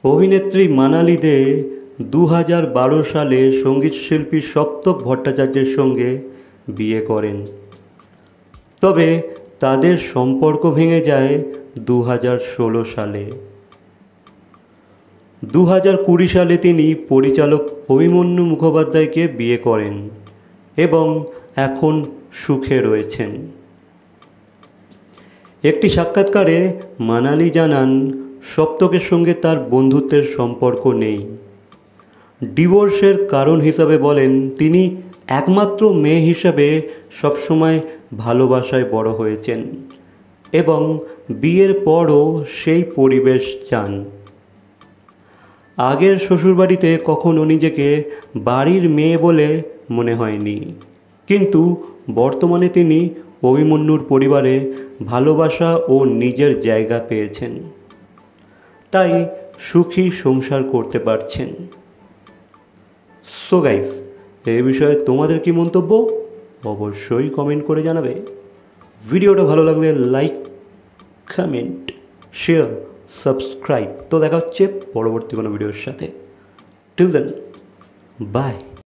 অভিনেত্রী মানালি দে 2012 সালে সঙ্গীতশিল্পী সপ্তক ভট্টাচার্যের সঙ্গে বিয়ে করেন। তবে তাদের সম্পর্ক ভেঙে যায় 2016 সালে। 2020 সালে তিনি পরিচালক অভিমন্যু মুখোপাধ্যায়কে বিয়ে করেন এবং এখন সুখে রয়েছেন। একটি সাক্ষাৎকারে মানালি জানান, সপ্তকের সঙ্গে তার বন্ধুত্বের সম্পর্ক নেই। ডিভোর্সের কারণ হিসাবে বলেন, তিনি একমাত্র মেয়ে হিসাবে সবসময় ভালোবাসায় বড় হয়েছেন এবং বিয়ের পরও সেই পরিবেশ চান। আগের শ্বশুরবাড়িতে কখনো নিজেকে বাড়ির মেয়ে বলে মনে হয়নি, কিন্তু বর্তমানে তিনি অভিমন্যুর পরিবারে ভালোবাসা ও নিজের জায়গা পেয়েছেন, তাই সুখী সংসার করতে পারছেন। সো গাইস, এই বিষয়ে তোমাদের কি মন্তব্য অবশ্যই কমেন্ট করে জানাবে। ভিডিওটা ভালো লাগলে লাইক, কমেন্ট, শেয়ার, সাবস্ক্রাইব। তো দেখা হচ্ছে পরবর্তী কোনো ভিডিওর সাথে। Till then, by.